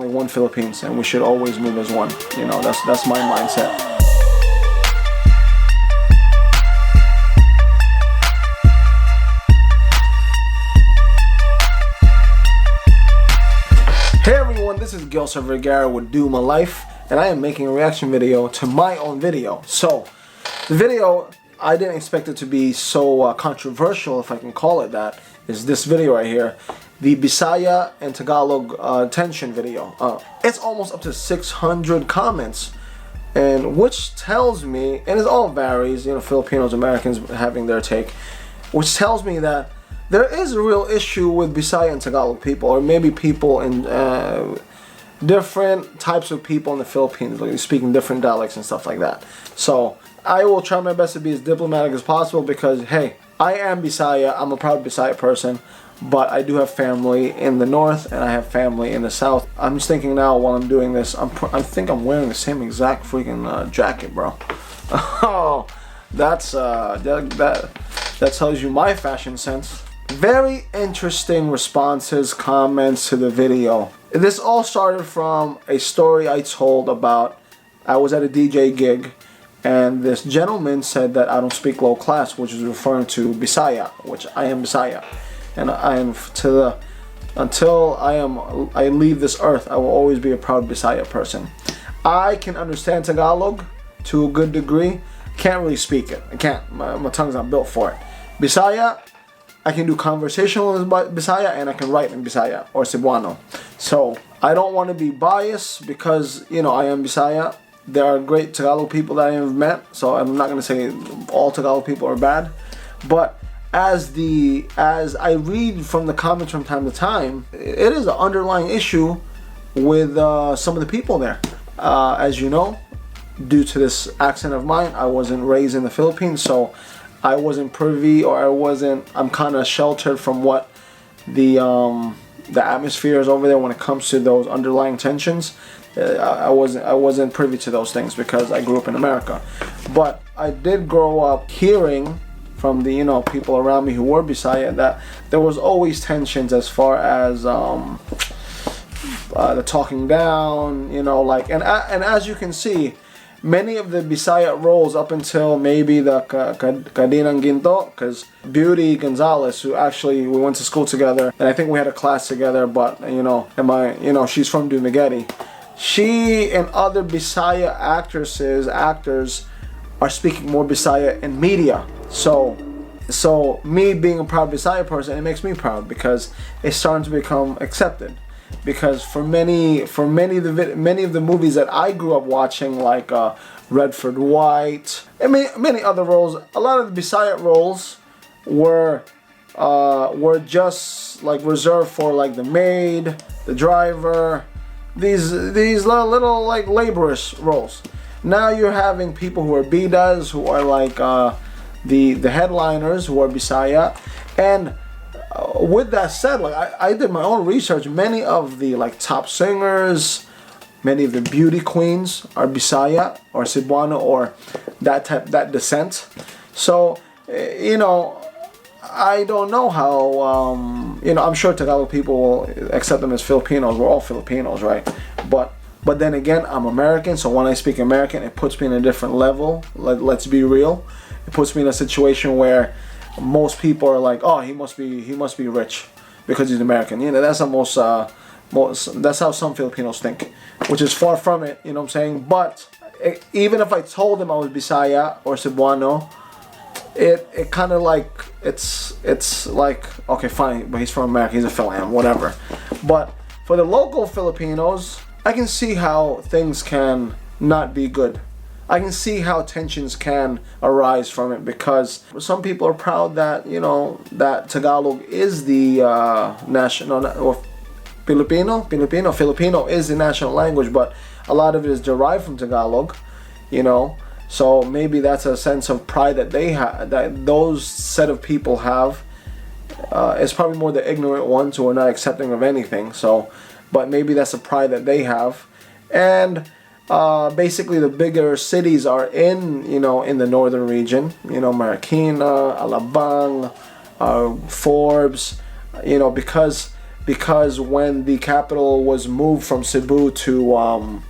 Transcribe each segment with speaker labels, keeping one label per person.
Speaker 1: only one Philippines, and we should always move as one. You know, that's my mindset. Hey everyone, this is Gilsar Vergara with Do My Life, and I am making a reaction video to my own video. So, the video, I didn't expect it to be so controversial, if I can call it that, is this video right here. The Bisaya and Tagalog tension video. It's almost up to 600 comments, and which tells me, and it all varies, you know, Filipinos, Americans having their take, which tells me that there is a real issue with Bisaya and Tagalog people, or maybe people in different types of people in the Philippines, like speaking different dialects and stuff like that. So I will try my best to be as diplomatic as possible because, hey, I am Bisaya. I'm a proud Bisaya person, but I do have family in the north and I have family in the south. I'm just thinking now while I'm doing this, I think I'm wearing the same exact freaking jacket, bro. Oh, that's that tells you my fashion sense. Very interesting responses, comments to the video. This all started from a story I told about, I was at a DJ gig and this gentleman said that I don't speak low class, which is referring to Bisaya, which I am Bisaya. And I am until I leave this earth, I will always be a proud Bisaya person. I can understand Tagalog to a good degree. Can't really speak it. I can't. My tongue's not built for it. Bisaya, I can do conversational in Bisaya and I can write in Bisaya or Cebuano. So I don't want to be biased because, you know, I am Bisaya. There are great Tagalog people that I have met, so I'm not going to say all Tagalog people are bad. But as I read from the comments from time to time, it is an underlying issue with some of the people there. As you know, due to this accent of mine, I wasn't raised in the Philippines, so I wasn't privy, or I'm kind of sheltered from what the atmosphere is over there when it comes to those underlying tensions. I wasn't privy to those things because I grew up in America. But I did grow up hearing from the, you know, people around me who were Bisaya that there was always tensions as far as the talking down, you know, like, and as you can see, many of the Bisaya roles up until maybe the Kadinang Ginto, because Beauty Gonzalez, who actually we went to school together, and I think we had a class together, but you know, she's from Dumaguete. She and other Bisaya actors are speaking more Bisaya in media. So me being a proud Bisaya person, it makes me proud because it's starting to become accepted. Because for many of the movies that I grew up watching, like Redford White, and many other roles, a lot of the Bisaya roles were just like reserved for like the maid, the driver, these little like laborious roles. Now you're having people who are bidas, who are like the headliners, who are Bisaya, and with that said, like I did my own research. Many of the like top singers, many of the beauty queens are Bisaya or Cebuano or that descent. So you know, I don't know how you know, I'm sure Tagalog people will accept them as Filipinos. We're all Filipinos, right? But then again, I'm American, so when I speak American, it puts me in a different level. Let's be real. It puts me in a situation where most people are like, oh, he must be rich because he's American. You know, that's that's how some Filipinos think, which is far from it. You know what I'm saying? But even if I told him I was Bisaya or Cebuano, it kind of like it's like, okay, fine, but he's from America, he's a Philam, whatever. But for the local Filipinos, I can see how things can not be good. I can see how tensions can arise from it because some people are proud that, you know, that Tagalog is the national, or Filipino is the national language, but a lot of it is derived from Tagalog, you know. So maybe that's a sense of pride that they have, that those set of people have. It's probably more the ignorant ones who are not accepting of anything. So, but maybe that's a pride that they have, and basically the bigger cities are in, you know, in the northern region, you know, Marikina, Alabang, Forbes, you know, because because when the capital was moved from Cebu to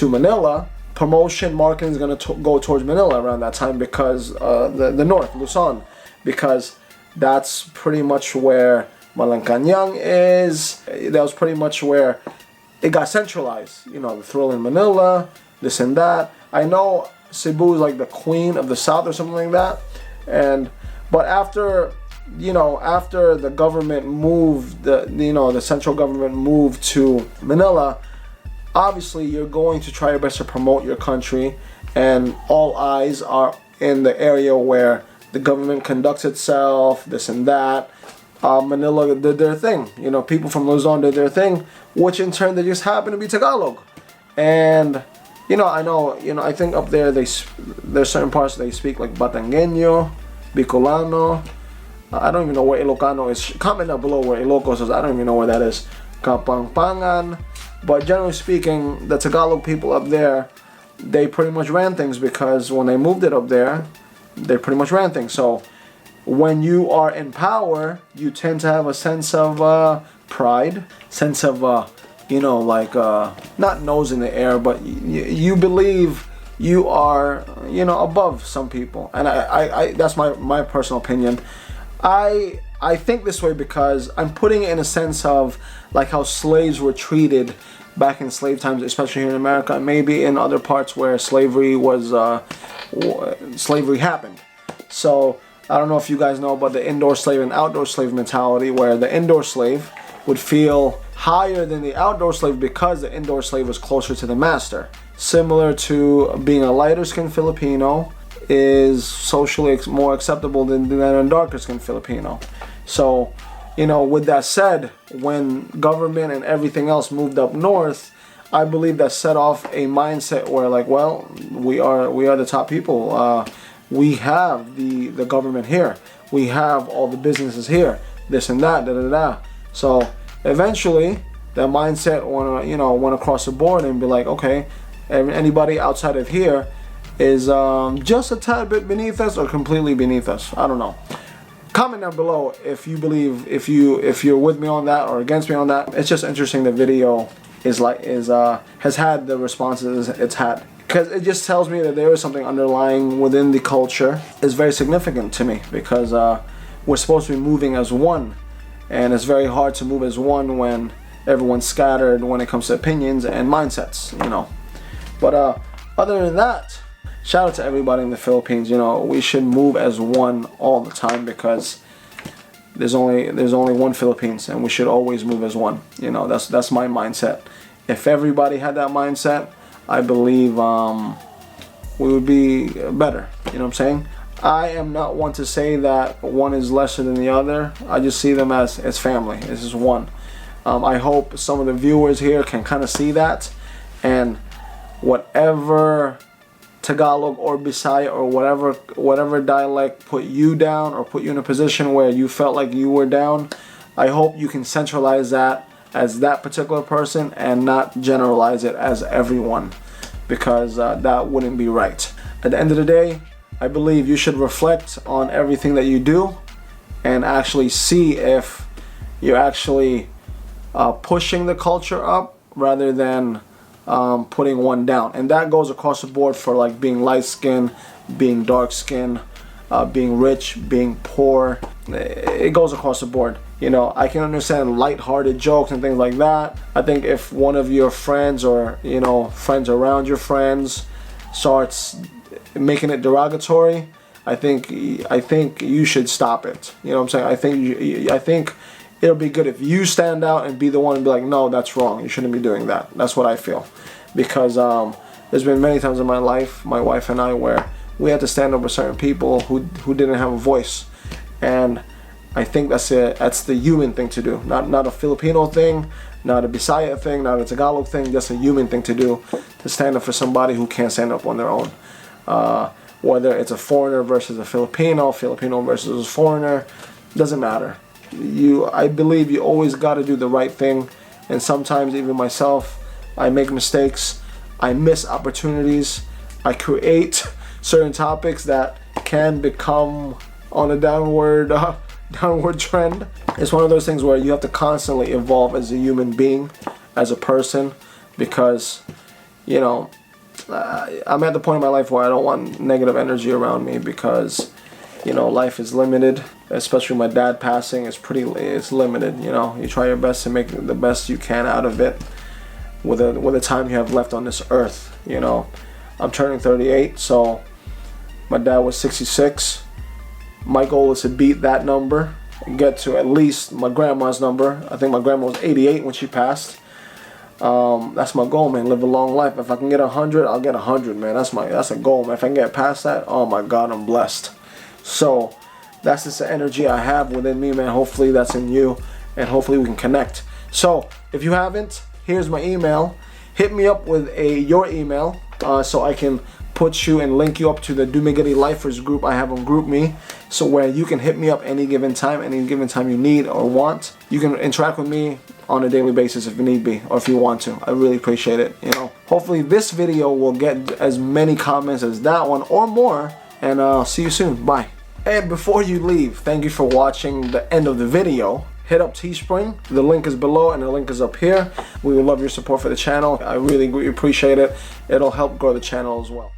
Speaker 1: Manila, promotion marketing is going to go towards Manila around that time, because the north, Luzon, because that's pretty much where Malacanang is. That was pretty much where it got centralized. You know, the thrill in Manila, this and that. I know Cebu is like the queen of the south or something like that. But after the government moved, the central government moved to Manila, obviously you're going to try your best to promote your country, and all eyes are in the area where the government conducts itself, this and that. Manila did their thing. People from Luzon did their thing, which in turn they just happen to be Tagalog. And I think up there there's certain parts they speak like Batangueño, Bicolano. I don't even know where Ilocano is. Comment down below where Ilocos is. I don't even know where that is. Kapampangan. But generally speaking, the Tagalog people up there, they pretty much ran things, because when they moved it up there, they pretty much ran things. So when you are in power, you tend to have a sense of pride, sense of not nose in the air, but you believe you are above some people. And I that's my personal opinion. I think this way because I'm putting it in a sense of like how slaves were treated back in slave times, especially here in America, and maybe in other parts where slavery happened. So I don't know if you guys know about the indoor slave and outdoor slave mentality, where the indoor slave would feel higher than the outdoor slave because the indoor slave was closer to the master. Similar to being a lighter skinned Filipino is socially more acceptable than a darker skinned Filipino. So, with that said, when government and everything else moved up north, I believe that set off a mindset where like, well, we are the top people. We have the government here. We have all the businesses here. This and that, da da da. So eventually, that mindset went across the board and be like, okay, anybody outside of here is just a tad bit beneath us or completely beneath us. I don't know. Comment down below if you believe, if you're with me on that or against me on that. It's just interesting the video has had the responses it's had, because it just tells me that there is something underlying within the culture. It's very significant to me, because we're supposed to be moving as one, and it's very hard to move as one when everyone's scattered when it comes to opinions and mindsets, But other than that, shout out to everybody in the Philippines. We should move as one all the time, because there's only one Philippines, and we should always move as one. That's my mindset. If everybody had that mindset, I believe we would be better. You know what I'm saying? I am not one to say that one is lesser than the other. I just see them as family. This is one. I hope some of the viewers here can kind of see that, and whatever Tagalog or Bisaya or whatever dialect put you down or put you in a position where you felt like you were down, I hope you can centralize that as that particular person and not generalize it as everyone, because that wouldn't be right. At the end of the day, I believe you should reflect on everything that you do and actually see if you're actually pushing the culture up rather than putting one down. And that goes across the board for like being light skinned, being dark skinned, being rich, being poor. It goes across the board. I can understand light-hearted jokes and things like that. I think if one of your friends or friends around your friends starts making it derogatory, I think you should stop it. You know what I'm saying? I think it'll be good if you stand out and be the one and be like, no, that's wrong. You shouldn't be doing that. That's what I feel. Because there's been many times in my life, my wife and I, where we had to stand up with certain people who didn't have a voice. And I think that's the human thing to do. Not a Filipino thing, not a Bisaya thing, not a Tagalog thing, just a human thing to do, to stand up for somebody who can't stand up on their own. Whether it's a foreigner versus a Filipino versus a foreigner, doesn't matter. I believe you always got to do the right thing, and sometimes even myself, I make mistakes, I miss opportunities, I create certain topics that can become on a downward downward trend. It's one of those things where you have to constantly evolve as a human being, as a person, because, you know, I'm at the point in my life where I don't want negative energy around me, because, you know, life is limited. Especially my dad passing, it's limited. You know, you try your best to make the best you can out of it with the time you have left on this earth. You know, I'm turning 38, so my dad was 66. My goal is to beat that number and get to at least my grandma's number. I think my grandma was 88 when she passed. That's my goal, man. Live a long life. If I can get 100, I'll get 100, man. That's a goal, man. If I can get past that, oh my God, I'm blessed. So that's just the energy I have within me, man. Hopefully that's in you, and hopefully we can connect. So if you haven't, here's my email. Hit me up with your email so I can put you and link you up to the Dumaguete Lifers group I have on GroupMe, so where you can hit me up any given time you need or want. You can interact with me on a daily basis if you need be, or if you want to. I really appreciate it. You know, hopefully this video will get as many comments as that one or more, and I'll see you soon. Bye. And before you leave, thank you for watching the end of the video. Hit up Teespring. The link is below and the link is up here. We would love your support for the channel. I really appreciate it. It'll help grow the channel as well.